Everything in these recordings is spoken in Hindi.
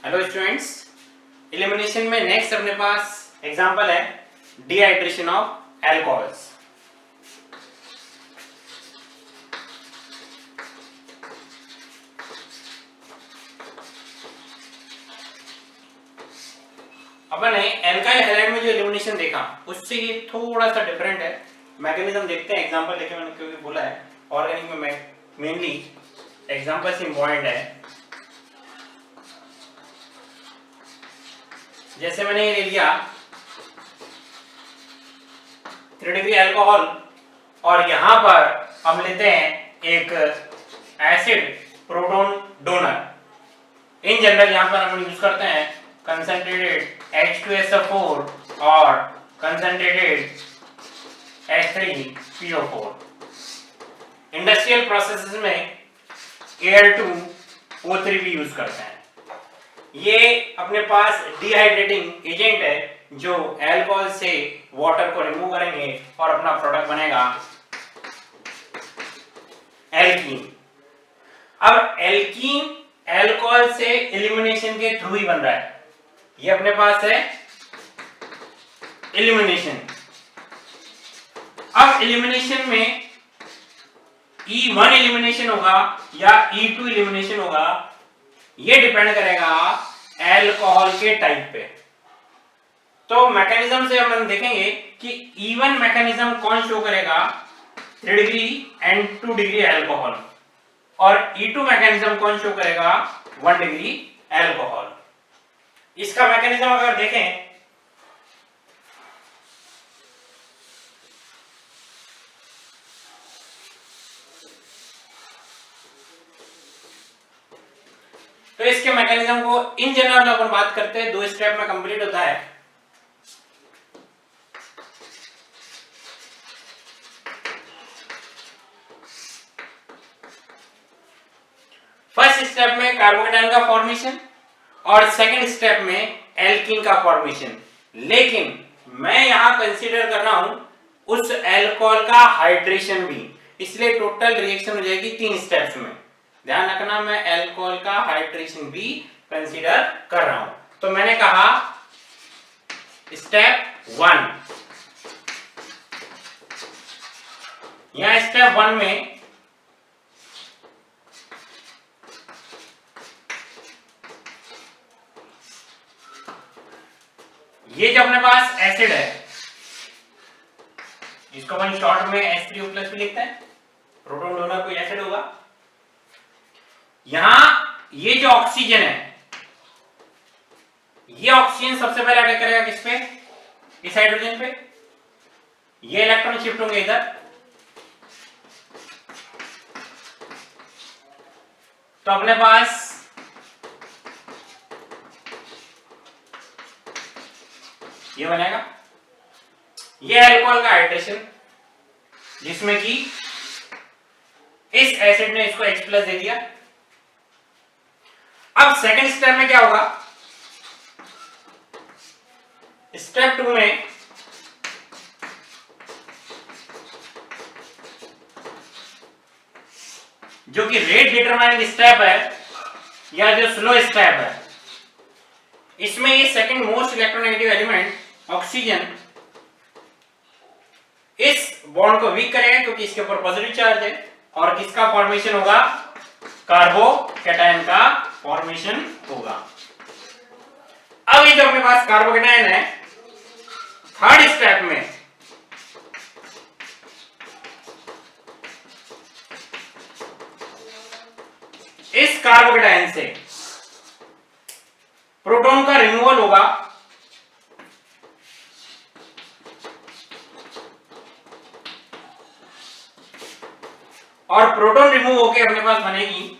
हेलो स्टूडेंट्स, एलिमिनेशन में नेक्स्ट अपने पास एग्जांपल है डिहाइड्रेशन ऑफ अल्कोहल्स। अपन ने एल्काइल हैलाइड में जो एलिमिनेशन देखा उससे ये थोड़ा सा डिफरेंट है। मैकेनिज्म देखते हैं, एग्जांपल लेके मैंने क्योंकि बोला है ऑर्गेनिक में मेनली एग्जांपल से इम्पोर्टेंट है। जैसे मैंने ये ले लिया 3 डिग्री अल्कोहल और यहां पर हम लेते हैं एक acid proton donor. In general यहां पर हम यूज करते हैं कंसंट्रेटेड H2SO4 और कंसंट्रेटेड H3PO4। इंडस्ट्रियल प्रोसेसेस में Al2O3 भी यूज करते हैं। ये अपने पास डिहाइड्रेटिंग एजेंट है जो अल्कोहल से वाटर को रिमूव करेंगे और अपना प्रोडक्ट बनेगा एल्कीन। अब एल्कीन अल्कोहल से एलिमिनेशन के थ्रू ही बन रहा है। ये अपने पास है एलिमिनेशन। अब एलिमिनेशन में E1 एलिमिनेशन होगा या E2 एलिमिनेशन होगा, ये डिपेंड करेगा अल्कोहल के टाइप पे। तो मैकेनिज्म से हम देखेंगे कि E1 मैकेनिज्म कौन शो करेगा 3 डिग्री एंड 2 डिग्री अल्कोहल, और E2 मैकेनिज्म कौन शो करेगा 1 डिग्री अल्कोहल। इसका मैकेनिज्म अगर देखें तो इसके मैकेनिज्म को इन जनरल अपन बात करते हैं 2 स्टेप में कंप्लीट होता है। फर्स्ट स्टेप में कार्बोकेटाइन का फॉर्मेशन और सेकंड स्टेप में एल्कीन का फॉर्मेशन। लेकिन मैं यहां कंसीडर कर रहा हूं उस अल्कोहल का हाइड्रेशन भी, इसलिए टोटल रिएक्शन हो जाएगी 3 स्टेप्स में। ध्यान रखना, मैं अल्कोहल का हाइड्रेशन भी कंसीडर कर रहा हूं। तो मैंने कहा स्टेप 1, यहां स्टेप 1 में ये जो अपने पास एसिड है इसको अपन शॉर्ट में H3O+ भी लिखते हैं, प्रोटॉन डोनर कोई एसिड होगा। यहां ये जो ऑक्सीजन है, ये ऑक्सीजन सबसे पहले अटैक करेगा किस पे, इस हाइड्रोजन पे। ये इलेक्ट्रॉन शिफ्ट होंगे इधर, तो अपने पास ये बनेगा, ये अल्कोहल का हाइड्रेशन, जिसमें कि इस एसिड ने इसको H+ दे दिया। अब सेकंड स्टेप में क्या होगा, स्टेप 2 में जो कि रेट डिटरमाइनिंग स्टेप है या जो स्लो स्टेप है, इसमें ये second most electronegative element oxygen इस बॉन्ड को वीक करेगा क्योंकि इसके ऊपर पॉजिटिव चार्ज है, और किसका फॉर्मेशन होगा, कार्बोकैटायन का फॉर्मेशन होगा। अब ये जो अपने पास कार्बोकैटायन है, थर्ड स्टेप में इस कार्बोकैटायन से प्रोटॉन का रिमूवल होगा, और प्रोटॉन रिमूव होके अपने पास बनेगी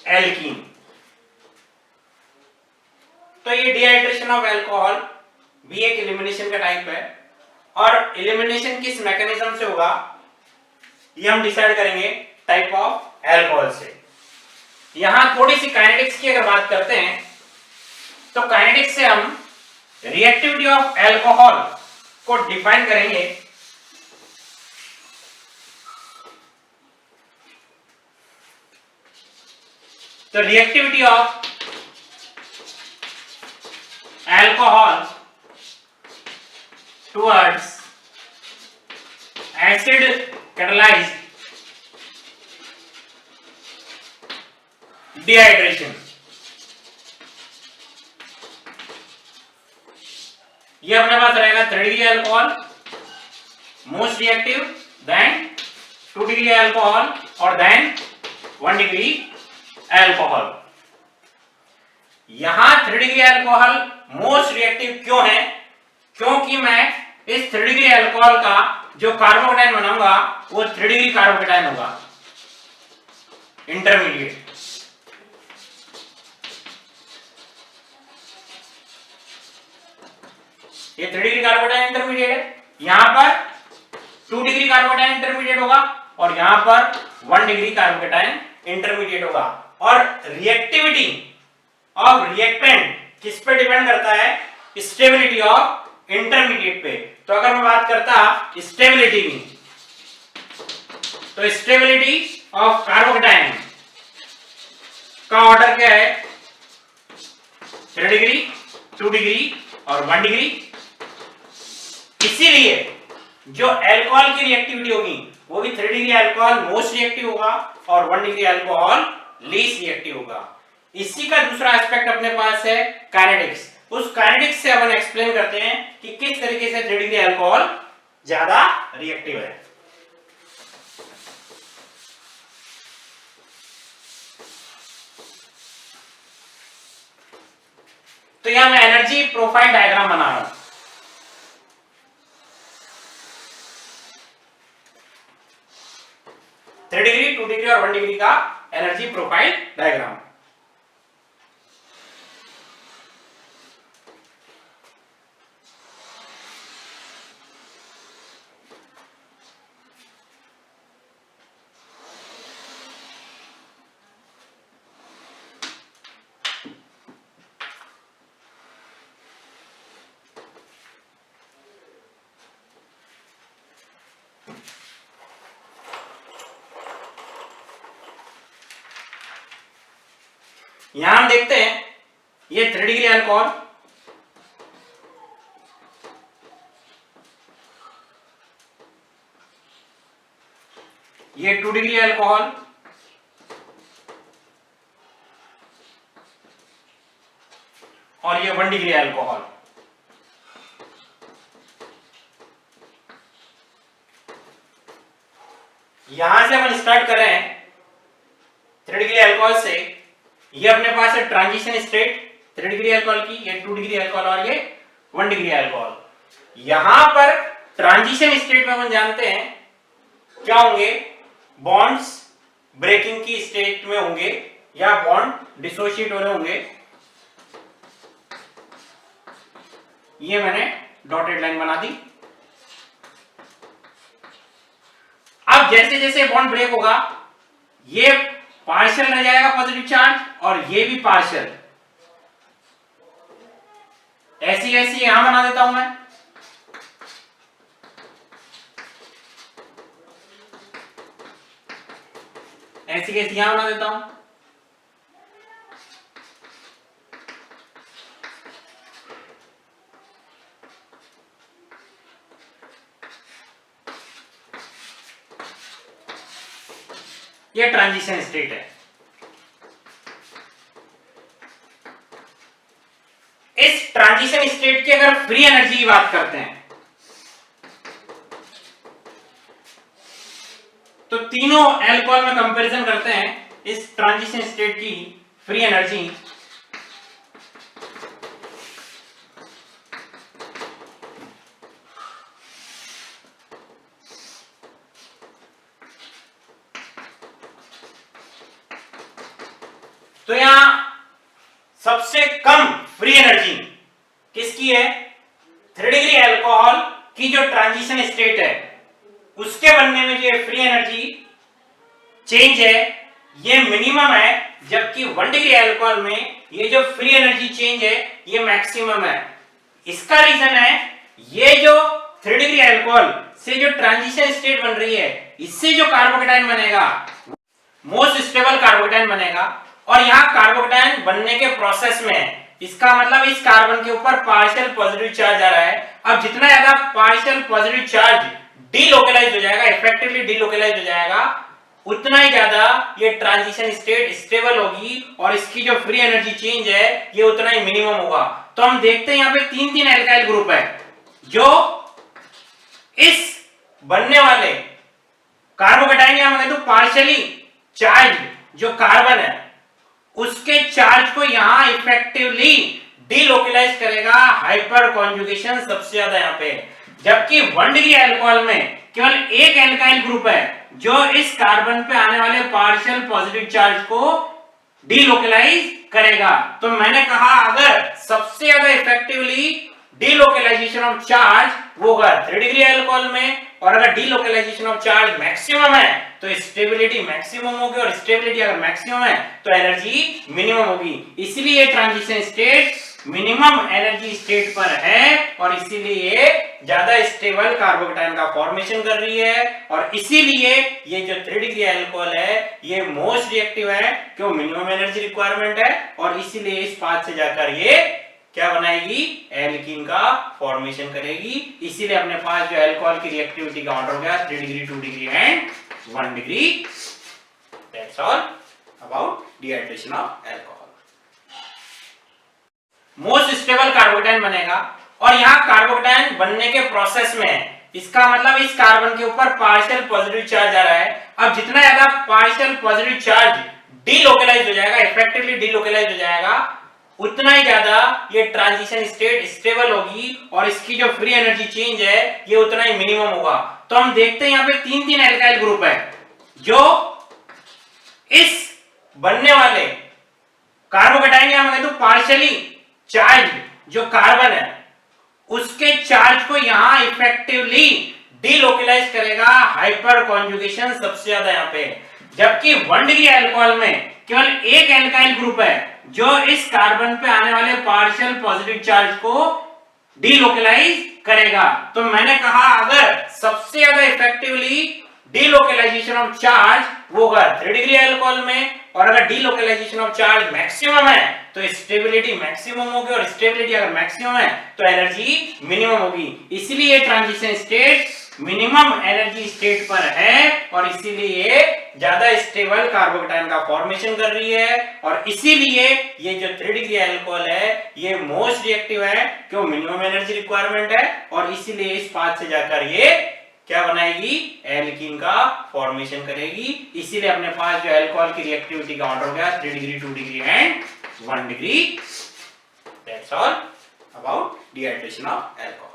एल्कीन। तो ये डिहाइड्रेशन ऑफ अल्कोहल भी एक एलिमिनेशन का टाइप है, और एलिमिनेशन किस मैकेनिज्म से होगा ये हम डिसाइड करेंगे टाइप ऑफ अल्कोहल से। यहां थोड़ी सी काइनेटिक्स की अगर बात करते हैं तो काइनेटिक्स से हम रिएक्टिविटी ऑफ अल्कोहल को डिफाइन करेंगे तो reactivity of alcohol towards acid catalysed dehydration, ये अपने पास रहेगा 3 degree alcohol most reactive, then 2 degree alcohol और देन 1 डिग्री अल्कोहल। यहां 3 डिग्री अल्कोहल मोस्ट रिएक्टिव क्यों है? क्योंकि मैं इस 3 डिग्री अल्कोहल का जो कार्बोकेटाइन बनाऊंगा वो 3 डिग्री कार्बोकेटाइन होगा, इंटरमीडिएट। ये 3 डिग्री कार्बोकेटाइन इंटरमीडिएट है, यहां पर 2 डिग्री कार्बोकेटाइन इंटरमीडिएट होगा और यहां पर 1 डिग्री कार्बोकेटाइन इंटरमीडिएट होगा। और रिएक्टिविटी ऑफ रिएक्टेंट किस पे डिपेंड करता है? स्टेबिलिटी ऑफ इंटरमीडिएट पे। तो अगर मैं बात करता स्टेबिलिटी की, तो स्टेबिलिटी ऑफ कार्बोकेटाइन का ऑर्डर क्या है? 3 डिग्री, 2 डिग्री और 1 डिग्री। इसीलिए जो अल्कोहल की रिएक्टिविटी होगी वो भी 3 डिग्री अल्कोहल मोस्ट रिएक्टिव होगा और 1 डिग्री अल्कोहल लीस्ट रिएक्टिव होगा। इसी का दूसरा एस्पेक्ट अपने पास है काइनेटिक्स। उस काइनेटिक्स से अपन एक्सप्लेन करते हैं कि किस तरीके से 3 डिग्री अल्कोहल ज्यादा रिएक्टिव है। तो यहां मैं एनर्जी प्रोफाइल डायग्राम बना रहा हूं। थ्री डिग्री, 2 डिग्री और 1 डिग्री का एनर्जी प्रोफाइल डायग्राम। यहां हम देखते हैं ये 3 डिग्री अल्कोहल, ये 2 डिग्री अल्कोहल, और ये 1 डिग्री अल्कोहल। यहां से हम स्टार्ट कर रहे हैं 3 डिग्री अल्कोहल से। ये अपने पास है ट्रांजिशन स्टेट 3 डिग्री अल्कोहल की, ये 2 डिग्री अल्कोहल और ये 1 डिग्री अल्कोहल। यहां पर ट्रांजिशन स्टेट में हम जानते हैं क्या होंगे? बॉन्ड्स ब्रेकिंग की स्टेट में होंगे या बॉन्ड डिसोशिएट हो रहे होंगे। ये मैंने डॉटेड लाइन बना दी। अब जैसे जैसे बॉन्ड ब्रेक होगा ये पार्शियल रह जाएगा पॉजिटिव चार्ज और ये भी पार्शियल। ऐसी ऐसी यहां बना देता हूं मैं। ऐसी ऐसी यहां बना देता हूं। ये ट्रांजिशन स्टेट है। इस ट्रांजिशन स्टेट की अगर फ्री एनर्जी की बात करते हैं तो तीनों अल्कोहल में कंपैरिजन करते हैं इस ट्रांजिशन स्टेट की फ्री एनर्जी। तो यहां सबसे कम फ्री एनर्जी किसकी है? 3 डिग्री अल्कोहल की जो ट्रांजिशन स्टेट है उसके बनने में जो फ्री एनर्जी चेंज है ये मिनिमम है, जबकि 1 डिग्री अल्कोहल में ये जो फ्री एनर्जी चेंज है ये मैक्सिमम है। इसका रीजन है ये जो 3 डिग्री अल्कोहल से जो ट्रांजिशन स्टेट बन रही है इससे जो कार्बोकेटाइन बनेगा मोस्ट स्टेबल कार्बोकेटाइन बनेगा और यहाँ कार्बोकेटायन बनने के प्रोसेस में है। इसका मतलब इस कार्बन के ऊपर पार्शियल पॉजिटिव चार्ज आ रहा है। अब जितना ज्यादा पार्शियल पॉजिटिव चार्ज डीलोकलाइज हो जाएगा, इफेक्टिवली डीलोकलाइज हो जाएगा, उतना ही ज्यादा ये ट्रांजिशन स्टेट स्टेबल होगी और इसकी जो फ्री एनर्जी चेंज है ये उतना ही मिनिमम होगा। तो हम देखते हैं यहाँ पे तीन तीन एल्काइल ग्रुप है जो इस बनने वाले कार्बोकेटायन या मैं तो पार्शियली चार्ज जो कार्बन है उसके चार्ज को यहां इफेक्टिवली डीलोकलाइज करेगा। हाइपर कॉन्जुगेशन सबसे ज्यादा यहां पे, जबकि 1 डिग्री अल्कोहल में केवल एक एल्काइल ग्रुप है जो इस कार्बन पे आने वाले पार्शियल पॉजिटिव चार्ज को डीलोकलाइज करेगा। तो मैंने कहा अगर सबसे ज्यादा इफेक्टिवली डीलोकलाइजेशन ऑफ चार्ज वो होगा 3 डिग्री अल्कोहल में, और अगर डीलोकलाइजेशन ऑफ चार्ज मैक्सिमम है तो स्टेबिलिटी मैक्सिमम होगी, और स्टेबिलिटी अगर मैक्सिमम है तो एनर्जी मिनिमम होगी। इसलिए transition state minimum energy state पर है और इसीलिए ज्यादा स्टेबल कार्बोकेटायन का फॉर्मेशन कर रही है, और इसीलिए ये जो 3 डिग्री अल्कोहल है ये मोस्ट रिएक्टिव है, क्यों मिनिमम एनर्जी रिक्वायरमेंट है, और इसीलिए इस पाथ से जाकर ये क्या बनाएगी, एल्कीन का फॉर्मेशन करेगी। इसीलिए अपने पास जो अल्कोहल की रिएक्टिविटी का ऑर्डर हो गया 3 degree, 2 degree and 1 degree. That's all about dehydration of alcohol. Most stable carbocation बनेगा, और यहाँ कार्बोकेटायन बनने के प्रोसेस में है। इसका मतलब इस कार्बन के ऊपर पार्शियल पॉजिटिव चार्ज आ रहा है। अब जितना ज्यादा पार्शियल पॉजिटिव चार्ज डीलोकलाइज हो जाएगा, इफेक्टिवली डीलोकलाइज हो जाएगा, उतना ही ज्यादा ये ट्रांजिशन स्टेट स्टेबल होगी और इसकी जो फ्री एनर्जी चेंज है ये उतना ही मिनिमम होगा। तो हम देखते हैं यहाँ पे तीन तीन एल्काइल ग्रुप है जो इस बनने वाले कार्बोकेटायन या मैं तो पार्शियली चार्ज जो कार्बन है उसके चार्ज को यहां इफेक्टिवली डीलोकलाइज करेगा। हाइपर कॉन्जुगेशन सबसे ज्यादा यहाँ पे, जबकि 1 डिग्री अल्कोहल में केवल एक एल्काइल ग्रुप है जो इस कार्बन पे आने वाले पार्शियल पॉजिटिव चार्ज को डीलोकलाइज करेगा। तो मैंने कहा अगर सबसे ज्यादा इफेक्टिवली डीलोकलाइजेशन ऑफ चार्ज वो होगा 3 डिग्री अल्कोहल में, और अगर डीलोकलाइजेशन ऑफ चार्ज मैक्सिमम है तो स्टेबिलिटी मैक्सिमम होगी, और स्टेबिलिटी अगर मैक्सिमम है तो एनर्जी मिनिमम होगी। इसीलिए transition state minimum energy state पर है और इसीलिए ज्यादा स्टेबल कार्बोकेटायन का फॉर्मेशन कर रही है, और इसीलिए ये जो 3 डिग्री अल्कोहल है ये मोस्ट रिएक्टिव है, क्यों मिनिमम एनर्जी रिक्वायरमेंट है, और इसीलिए इस पाथ से जाकर ये क्या बनाएगी, एल्कीन का फॉर्मेशन करेगी। इसीलिए अपने पास जो अल्कोहल की रिएक्टिविटी का ऑर्डर हो गया 3 degree, 2 degree and 1 degree. That's all about dehydration of alcohol.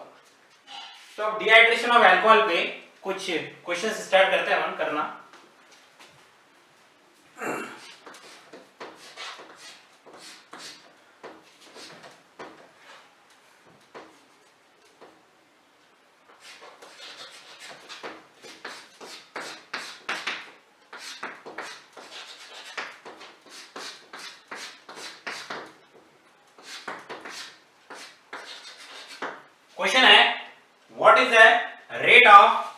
तो अब डिहाइड्रेशन ऑफ अल्कोहल पे कुछ क्वेश्चंस स्टार्ट करते हैं हम करना। क्वेश्चन है what is the rate of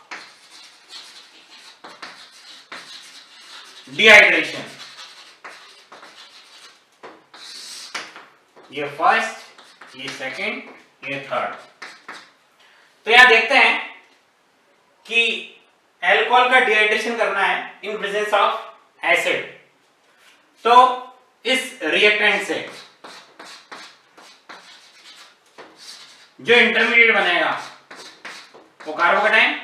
dehydration. ये फर्स्ट, ये सेकंड, ये थर्ड। तो यहां देखते हैं कि अल्कोहल का डिहाइड्रेशन करना है इन प्रेजेंस ऑफ एसिड। तो इस रिएक्टेंट से जो इंटरमीडिएट बनेगा वो कार्बोकेटायन,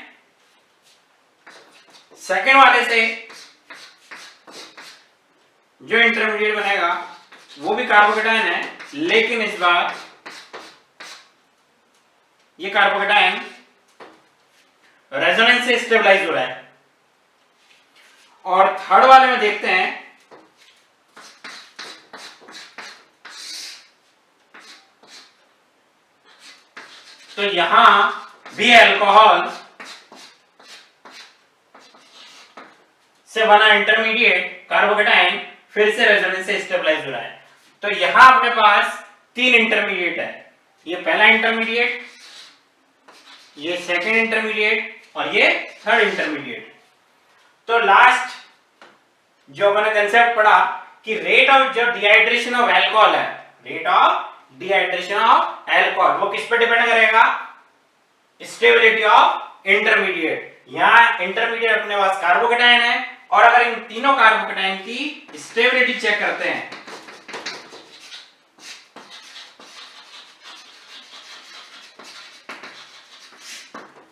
सेकेंड वाले से जो इंटरमीडिएट बनेगा वो भी कार्बोकेटायन है, लेकिन इस बार ये कार्बोकेटायन रेजोनेंस से स्टेबलाइज हो रहा है। और थर्ड वाले में देखते हैं तो यहां भी अल्कोहल से बना इंटरमीडिएट कार्बोकेटायन फिर से रेजोनेंस से स्टेबलाइज हो रहा है। तो यहां अपने पास तीन इंटरमीडिएट है, ये पहला इंटरमीडिएट, ये सेकंड इंटरमीडिएट और ये थर्ड इंटरमीडिएट। तो लास्ट जो मैंने कंसेप्ट पढ़ा कि रेट ऑफ जो डिहाइड्रेशन ऑफ अल्कोहल है, rate of dehydration of alcohol वो किस पे डिपेंड करेगा? Stability of intermediate. यहां इंटरमीडिएट अपने पास कार्बोकेटाइन है, और अगर इन तीनों कार्बोकेटाइन की स्टेबिलिटी चेक करते हैं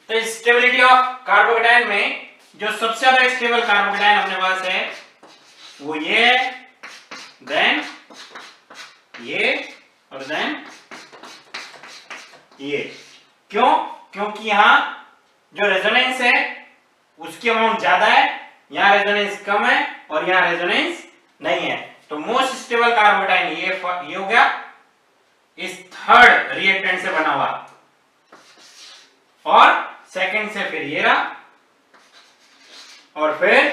तो स्टेबिलिटी ऑफ कार्बोकेटाइन में जो सबसे ज्यादा स्टेबल कार्बोकेटाइन अपने पास है वो ये है, देन ये, और देन ये। क्यों? क्योंकि यहां जो रेजोनेंस है उसकी अमाउंट ज्यादा है, यहां रेजोनेंस कम है और यहां रेजोनेंस नहीं है। तो मोस्ट स्टेबल कार्बोकेटाइन ये हो गया, इस थर्ड रिएक्टेंट से बना हुआ, और सेकंड से फिर ये रहा, और फिर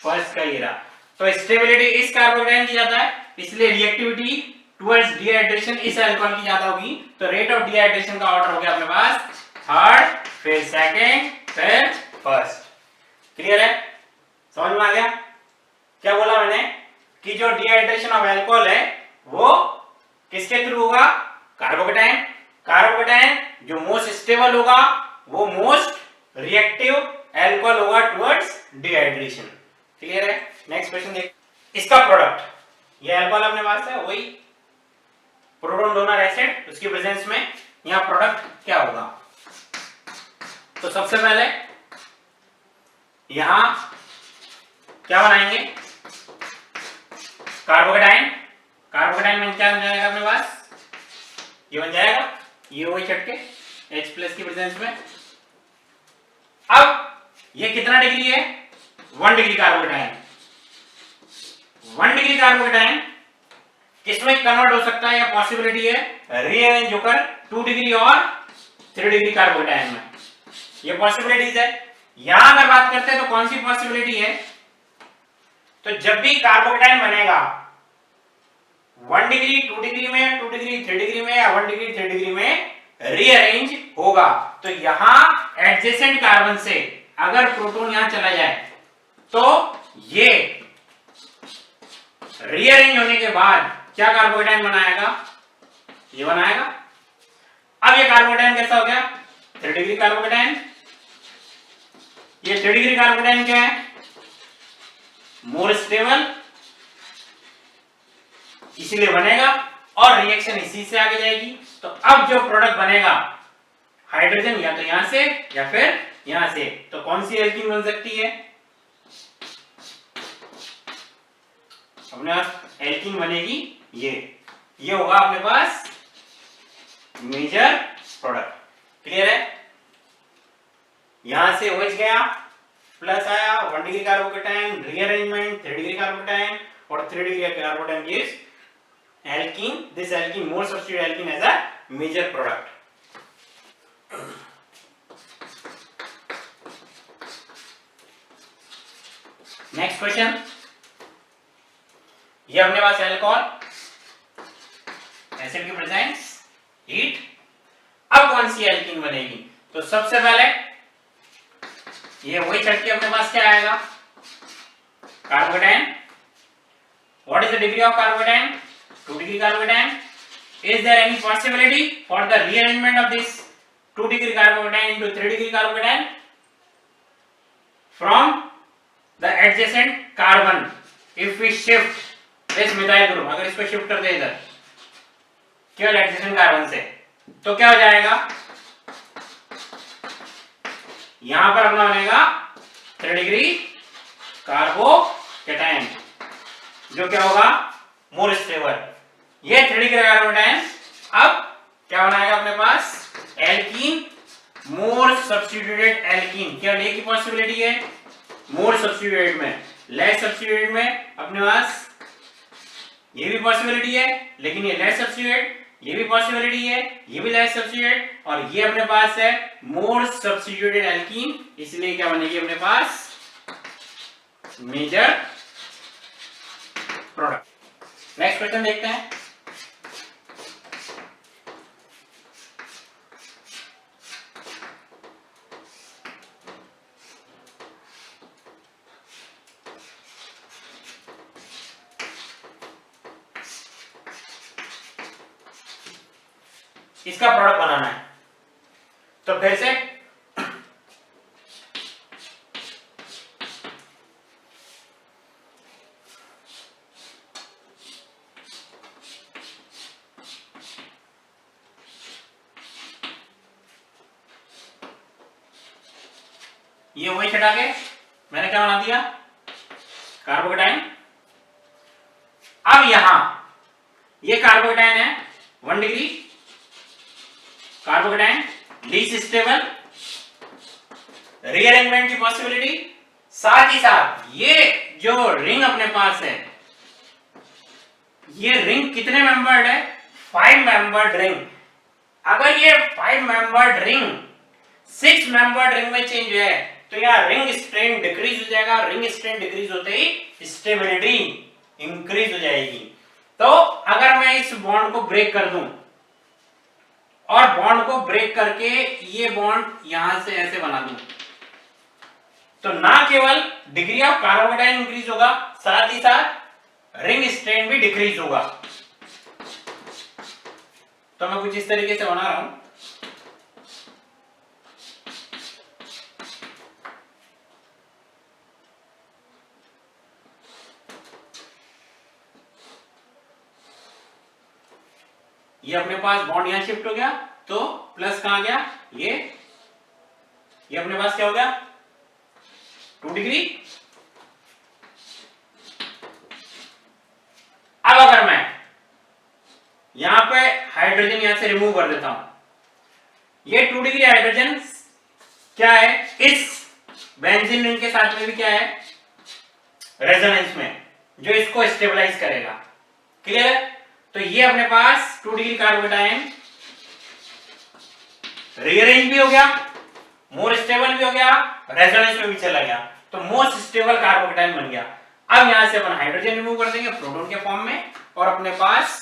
फर्स्ट का ये रहा। तो स्टेबिलिटी इस कार्बोकेटाइन की ज्यादा है, इसलिए रिएक्टिविटी टुवर्ड्स डिहाइड्रेशन इस अल्कोहल की ज्यादा होगी। तो रेट ऑफ डिहाइड्रेशन का ऑर्डर हो गया अपने पास थर्ड, फिर सेकंड, फिर फर्स्ट। क्लियर है? समझ में आ गया? क्या बोला मैंने कि जो डिहाइड्रेशन ऑफ अल्कोहल है वो किसके थ्रू होगा? कार्बोकेटाइन। कार्बोकेटाइन जो मोस्ट स्टेबल होगा वो मोस्ट रिएक्टिव अल्कोहल होगा टुवर्ड्स डिहाइड्रेशन। क्लियर है? नेक्स्ट क्वेश्चन देख, इसका प्रोडक्ट, ये अल्कोहल अपने पास है, वही प्रोटॉन डोनर एसिड, उसकी प्रेजेंस में यहां प्रोडक्ट क्या होगा? तो सबसे पहले यहां क्या बनाएंगे? कार्बोकेटाइन। कार्बोकेटाइन में क्या बन जाएगा अपने पास? ये बन जाएगा, ये वही चटके H+ की प्रेजेंस में। अब ये कितना डिग्री है? 1 डिग्री कार्बोकेटाइन। 1 डिग्री कार्बोकेटाइन किसमें कन्वर्ट हो सकता है या पॉसिबिलिटी है? रीअरेंज होकर 2 डिग्री और 3 डिग्री कार्बोकेटाइन में, ये पॉसिबिलिटीज है। यहां अगर बात करते हैं तो कौन सी पॉसिबिलिटी है? तो जब भी कार्बोकेटाइन बनेगा 1 डिग्री 2 डिग्री में, 2 डिग्री 3 डिग्री में, या 1 डिग्री 3 डिग्री में रीअरेंज होगा। तो यहां एडजेसेंट कार्बन से अगर प्रोटॉन यहां चला जाए तो ये रीअरेंज होने के बाद क्या कार्बोकेटाइन बनाएगा? ये बनाएगा। अब ये कार्बोकेटाइन कैसा हो गया? 3 डिग्री कार्बोकेटाइन। ये 3 डिग्री कार्बोकेटाइन क्या है? मोर स्टेबल, इसीलिए बनेगा और रिएक्शन इसी से आगे जाएगी। तो अब जो प्रोडक्ट बनेगा हाइड्रोजन या तो यहां से या फिर यहां से, तो कौन सी एल्कीन बन सकती है? अपने पास एल्कीन बनेगी ये होगा अपने पास मेजर प्रोडक्ट। क्लियर है? यहां से OH गया, प्लस आया 1 degree carbocation, rearrangement 3 degree carbocation, और 3 degree carbocation gives alkene. This alkene, more substitute alkene as a major product. Next question. ये अपने पास अल्कोहल, एसिड की प्रेजेंस, हीट। अब कौन सी एल्कीन बनेगी? तो सबसे पहले ये वही चटके अपने पास क्या आएगा? Carbocation. What is the degree of carbocation? 2 degree carbocation. Is there any possibility for the rearrangement of this 2 degree carbocation into 3 degree carbocation from the adjacent carbon? If we shift this methyl group, अगर इसको शिफ्ट कर दे इधर केवल adjacent carbon से, तो क्या हो जाएगा? यहां पर अपना बनेगा 3 डिग्री कार्बोकेटाइन, जो क्या होगा? More stable. ये 3 डिग्री कार्बोकेटाइन अब क्या बनाएगा अपने पास? Alkene, more substituted alkene. केवल एक ही पॉसिबिलिटी है मोर सब्स्टिट्यूटेड में, लेस सब्स्टिट्यूटेड में अपने पास ये भी पॉसिबिलिटी है, लेकिन ये लेस सब्स्टिट्यूटेड, ये भी पॉसिबिलिटी है, ये भी लेस सब्स्टिट्यूटेड, और ये अपने पास है मोर सब्स्टिट्यूटेड एल्कीन, इसलिए क्या बनेगी अपने पास? Major product. नेक्स्ट क्वेश्चन देखते हैं। इसका प्रोडक्ट बनाना है। तो फिर से ये वही हटा के मैंने क्या बना दिया, कार्बोकेटाइन। अब यहां ये कार्बोकेटाइन है 1 degree, carbocation least stable, rearrangement की पॉसिबिलिटी, साथ ही साथ ये जो रिंग अपने पास है, ये रिंग कितने मेंबर्ड है, 5 मेंबर्ड रिंग। अगर ये 5 मेंबर्ड रिंग 6 मेंबर्ड रिंग में चेंज है तो यहाँ रिंग स्ट्रेन डिक्रीज हो जाएगा, रिंग स्ट्रेन डिक्रीज होते ही स्टेबिलिटी इंक्रीज हो जाएगी। तो अगर मैं इस बॉन्ड को ब्रेक कर दूं और बॉन्ड को ब्रेक करके ये बॉन्ड यहां से ऐसे बना दूं, तो ना केवल डिग्री ऑफ कार्बोकेटाइन इंक्रीज होगा, साथ ही साथ रिंग स्ट्रेन भी डिक्रीज होगा। तो मैं कुछ इस तरीके से बना रहा हूं। ये अपने पास बॉन्ड यहां शिफ्ट हो गया, तो प्लस कहां गया, ये अपने पास क्या हो गया 2 डिग्री। अब अगर मैं यहां पे हाइड्रोजन यहां से रिमूव कर देता हूं, ये 2 डिग्री हाइड्रोजन क्या है, इस बेंजीन रिंग के साथ में भी क्या है, रेजोनेंस में, जो इसको स्टेबलाइज करेगा। क्लियर है? तो ये अपने पास 2 डिग्री कार्बोकेटाइन रीअरेंज भी हो गया, मोर स्टेबल भी हो गया, रेजोनेंस में भी चला गया, तो मोस्ट स्टेबल कार्बोकेटाइन बन गया। अब यहां से अपन हाइड्रोजन रिमूव कर देंगे प्रोटॉन के फॉर्म में, और अपने पास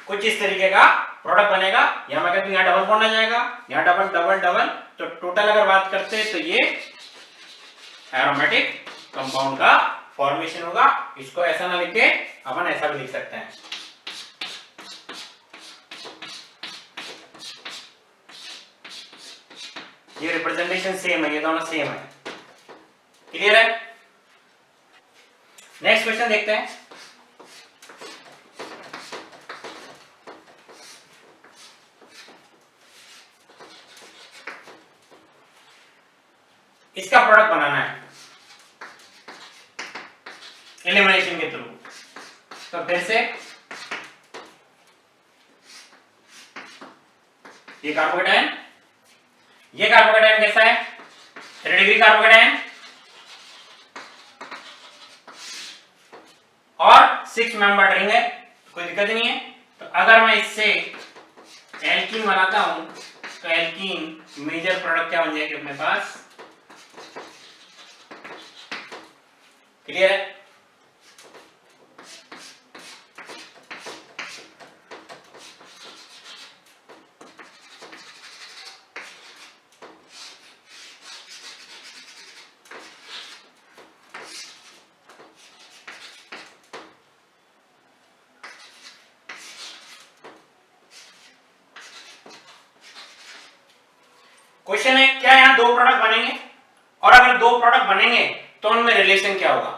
कुछ इस तरीके का प्रोडक्ट बनेगा। यहां मैं कहता हूं यहां डबल बॉन्ड आ जाएगा, यहां डबल डबल डबल, तो टोटल अगर बात करते हैं तो ये एरोमेटिक कंपाउंड का फॉर्मेशन होगा। इसको ऐसा ना लिख के अपन ऐसा भी लिख सकते हैं। ये रिप्रेजेंटेशन सेम है, ये दोनों सेम है। क्लियर है? नेक्स्ट क्वेश्चन देखते हैं। इसका प्रोडक्ट बनाना है एलिमिनेशन के थ्रू। तो फिर से ये कार्बोकेटाइन कैसा है, 3 डिग्री कार्बोकेटाइन और 6 मेंबर रिंग है, कोई दिक्कत नहीं है। तो अगर मैं इससे एल्कीन बनाता हूं तो एल्कीन मेजर प्रोडक्ट क्या बन जाएगी अपने पास। क्लियर है? क्वेश्चन है क्या यहां 2 प्रोडक्ट बनेंगे, और अगर 2 प्रोडक्ट बनेंगे तो उनमें रिलेशन क्या होगा।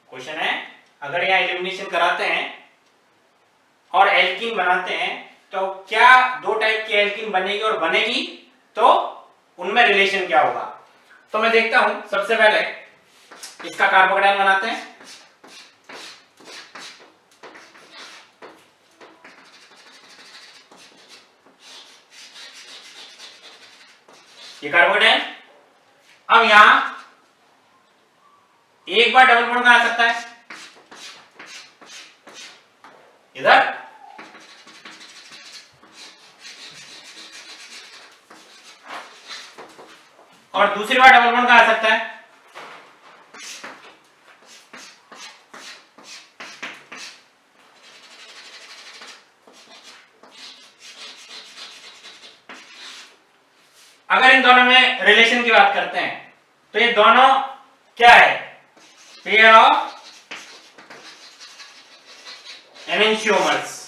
क्वेश्चन है अगर यहां एलिमिनेशन कराते हैं और एल्कीन बनाते हैं तो क्या 2 टाइप की एल्कीन बनेगी, और बनेगी तो उनमें रिलेशन क्या होगा। तो मैं देखता हूं, सबसे पहले इसका कार्बोकेटाइन बनाते हैं। ये कार्बोकेटाइन, अब यहां एक बार डबल बॉन्ड कहां आ सकता है, इधर, और दूसरी बार डबल बॉन्ड कहां आ सकता है, अगर इन दोनों में रिलेशन की बात करते हैं तो ये दोनों क्या है, पेयर ऑफ एनेंशियोमर्स।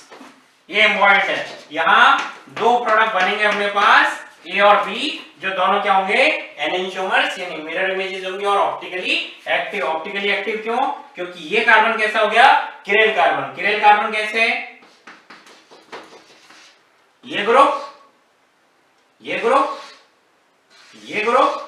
ये इंपॉर्टेंट है, यहां दो प्रोडक्ट बनेंगे अपने पास ए और बी, जो दोनों क्या होंगे, एनेंशियोमर्स यानी मिरर इमेजेस होंगे और ऑप्टिकली एक्टिव। ऑप्टिकली एक्टिव क्यों, क्योंकि ये कार्बन कैसा हो गया, किरेल कार्बन। किरेल कार्बन कैसे, ये ग्रुप, ये ग्रुप, ये ग्रुप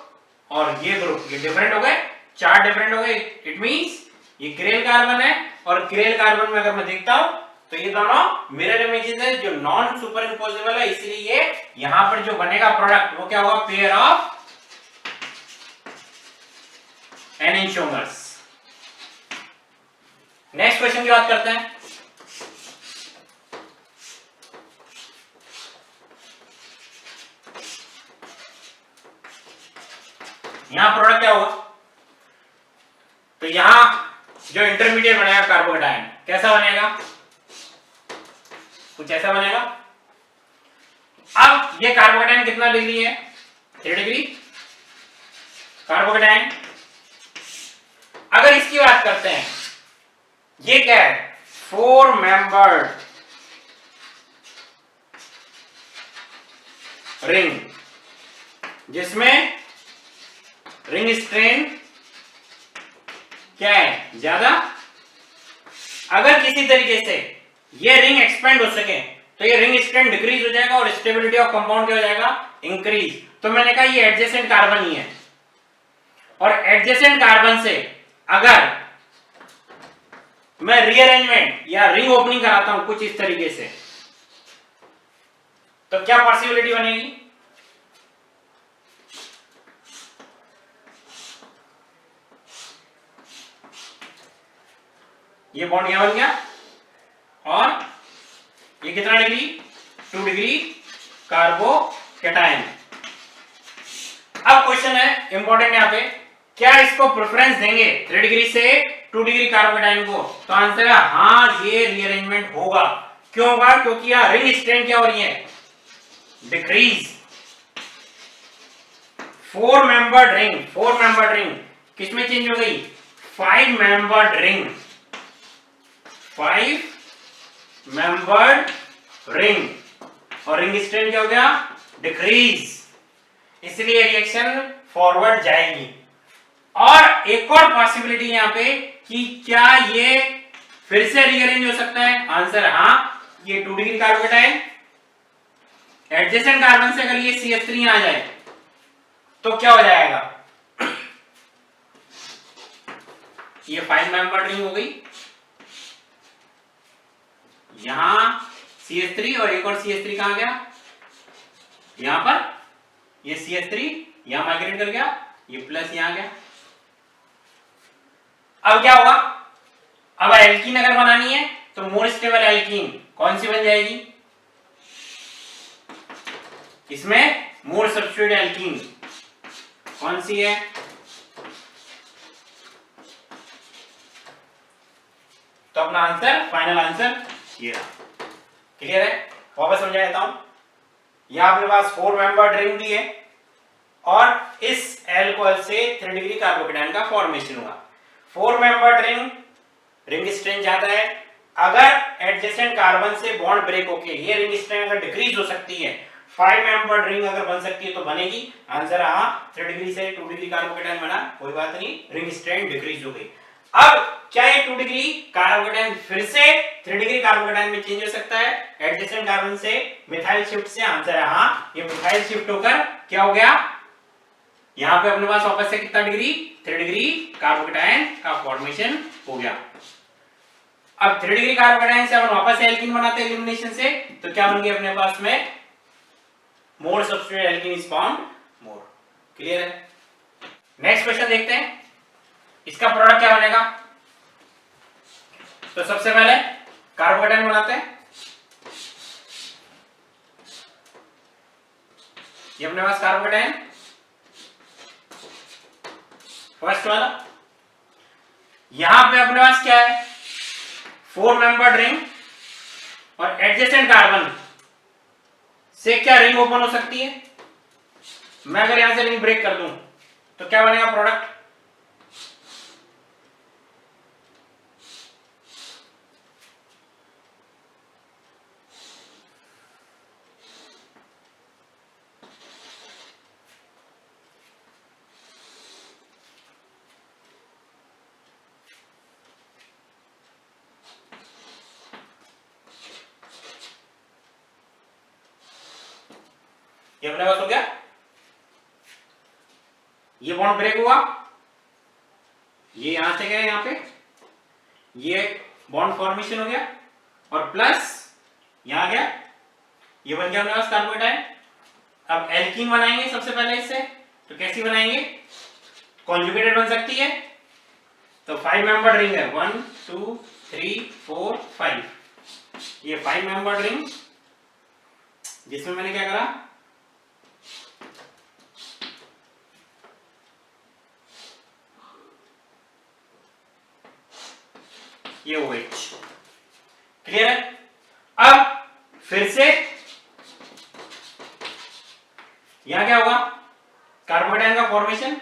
और ये ग्रुप, ये डिफरेंट हो गए, चार डिफरेंट हो गए। इट मींस ये किरेल कार्बन है और किरेल कार्बन में अगर मैं देखता हूं तो ये दोनों मिरर इमेजेस है जो नॉन सुपर इम्पोजेबल है, इसलिए ये यहां पर जो बनेगा प्रोडक्ट वो क्या होगा, pair of enantiomers. Next question की बात करते हैं। यहां प्रोडक्ट क्या होगा, तो यहां जो इंटरमीडिएट बनेगा कार्बोकेटायन कैसा बनेगा, कुछ ऐसा बनेगा। अब ये कार्बोकेटायन कितना डिग्री है, 3 डिग्री कार्बोकेटायन। अगर इसकी बात करते हैं, ये क्या है, 4 मेंबर्ड रिंग, जिसमें रिंग स्ट्रेन क्या है, ज्यादा। अगर किसी तरीके से ये रिंग एक्सपेंड हो सके तो ये रिंग स्ट्रेन डिक्रीज हो जाएगा और स्टेबिलिटी ऑफ कंपाउंड क्या हो जाएगा, इंक्रीज। तो मैंने कहा ये एडजेसेंट कार्बन ही है, और एडजेसेंट कार्बन से अगर मैं रीअरेंजमेंट या रिंग ओपनिंग कराता हूं कुछ इस तरीके से, तो क्या पॉसिबिलिटी बनेगी, ये बॉन्ड यहां बन गया और ये कितना डिग्री, 2 डिग्री कार्बोकेटायन। अब क्वेश्चन है इंपॉर्टेंट यहां पे, क्या इसको प्रेफरेंस देंगे 3 डिग्री से 2 डिग्री कार्बोकेटायन को, तो आंसर है हां, ये रीअरेंजमेंट होगा। क्यों होगा, क्योंकि यहां रिंग स्ट्रेन क्या हो रही है, decrease. 4 membered ring, 4 membered ring किसमें चेंज हो गई, 5 मेंबर्ड रिंग, 5 मेंबर्ड रिंग, और रिंग स्ट्रेन क्या हो गया, डिक्रीज, इसलिए रिएक्शन फॉरवर्ड जाएगी। और एक और पॉसिबिलिटी यहां पे कि क्या ये फिर से रीअरेंज हो सकता है, आंसर हां, ये 2 डिग्री कार्बोकेटायन एडजेसेंट कार्बन से अगर ये CH3 आ जाए तो क्या हो जाएगा, ये 5 मेंबर्ड रिंग हो गई, यहां CH3 और एक और CH3 कहां गया, यहां पर ये CH3 यहां माइग्रेट कर गया, ये प्लस यहां गया। अब क्या होगा, अब एल्कीन अगर बनानी है तो मोर स्टेबल एल्कीन कौन सी बन जाएगी, इसमें मोर सब्स्टिट्यूट एल्कीन कौन सी है, तो अपना आंसर, फाइनल आंसर ये रहा। क्लियर है, वापस समझा देता हूं। यहां अपने पास 4 मेंबर्ड रिंग दी है और इस एल्कोहल से 3 डिग्री कार्बोकेटायन का फॉर्मेशन हुआ। 4 मेंबर्ड रिंग, रिंग स्ट्रेन ज्यादा है, अगर एडजेसेंट कार्बन से बॉन्ड ब्रेक होके ये रिंग स्ट्रेन अगर डिक्रीज हो सकती है, 5 मेंबर्ड रिंग अगर बन सकती है तो बनेगी, आंसर हां, 3 डिग्री से 2 डिग्री कार्बोकेटायन बना, कोई बात नहीं, रिंग स्ट्रेन डिक्रीज हो गई। अब क्या ये 2 डिग्री कार्बोकेटायन फिर से 3 डिग्री कार्बोकेटायन में चेंज हो सकता है एडजेसेंट कार्बन से मिथाइल शिफ्ट से, आंसर है हां, ये मिथाइल शिफ्ट होकर क्या हो गया, यहां पे अपने पास वापस से कितना डिग्री, 3 डिग्री कार्बोकेटायन का फॉर्मेशन हो गया। अब 3 डिग्री कार्बोकेटायन से अपन वापस एल्कीन बनाते हैं एलिमिनेशन से, तो क्या बन गया अपने पास में, more substitute alkene is found more. Clear है, नेक्स्ट क्वेश्चन देखते हैं, इसका प्रोडक्ट क्या बनेगा। तो सबसे पहले कार्बोकेटायन बनाते हैं, ये अपने पास कार्बोकेटायन फर्स्ट वाला, यहां पे अपने पास क्या है, 4 मेंबर्ड रिंग और एडजेसेंट कार्बन से क्या रिंग ओपन हो सकती है, मैं अगर यहां से रिंग ब्रेक कर दूं तो क्या बनेगा प्रोडक्ट? ये अपने पास हो गया, ये बॉन्ड ब्रेक हुआ, ये यहां से गया यहां पे, ये बॉन्ड फॉर्मेशन हो गया और प्लस यहां गया, ये बन गया अपने पास कार्बोकेटाइन। अब एल्कीन बनाएंगे सबसे पहले इससे, तो कैसी बनाएंगे? कॉन्जुगेटेड बन सकती है, तो 5 मेंबर्ड रिंग है, 1 2 3 4 5, ये 5 मेंबर्ड रिंग जिसमें मैंने क्या करा, ये OH। क्लियर है? अब फिर से यहां क्या होगा, कार्बोकेटाइन का फॉर्मेशन,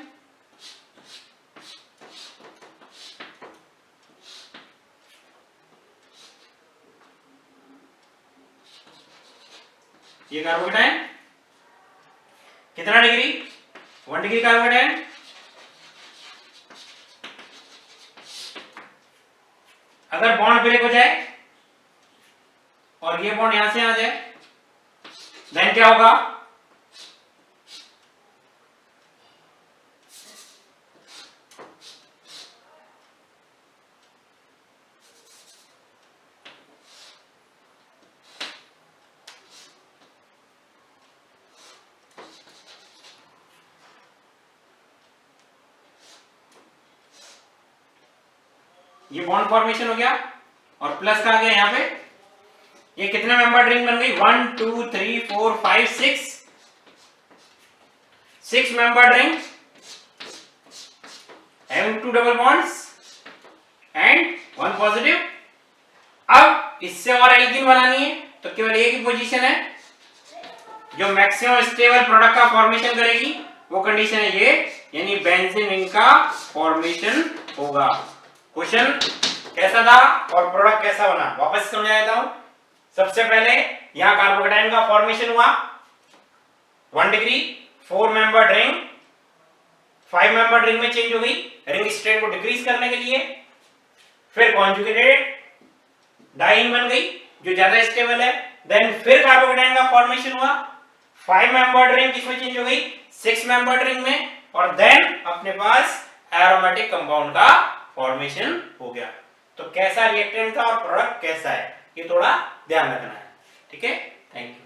ये कार्बोकेटाइन कितना डिग्री, 1 डिग्री कार्बोकेटाइन, अगर बॉन्ड ब्रेक हो जाए और ये बॉन्ड यहां से आ जाए, देन क्या होगा, ये बॉन्ड फॉर्मेशन हो गया और प्लस का आ गया यहां पे, ये कितने मेंबर रिंग बन गई, 1 2 3 4 5 6 member ring having 2 double bonds and 1 positive. अब इससे और एल्कीन बनानी है तो केवल एक ही पोजीशन है जो मैक्सिमम स्टेबल प्रोडक्ट का फॉर्मेशन करेगी, वो कंडीशन है ये, यानी बेंजीन रिंग का फॉर्मेशन होगा। क्वेश्चन कैसा था और प्रोडक्ट कैसा बना, वापस समझा देता हूं। सबसे पहले यहां कार्बोकेटाइन का फॉर्मेशन हुआ, 1 degree, 4 membered ring 5 membered ring में चेंज हो गई रिंग स्ट्रेंथ को डिक्रीज करने के लिए। फिर कॉन्जुगेटेड डाइईन बन गई जो ज्यादा स्टेबल है। देन फिर कार्बोकेटाइन का फॉर्मेशन हुआ, 5 मेंबर्ड रिंग किसमें चेंज हो गई, 6 मेंबर्ड रिंग में, और देन अपने पास एरोमेटिक कंपाउंड का फॉर्मेशन हो गया। तो कैसा रिएक्टेंट था और प्रोडक्ट कैसा है, ये थोड़ा ध्यान रखना है। ठीक है, थैंक यू।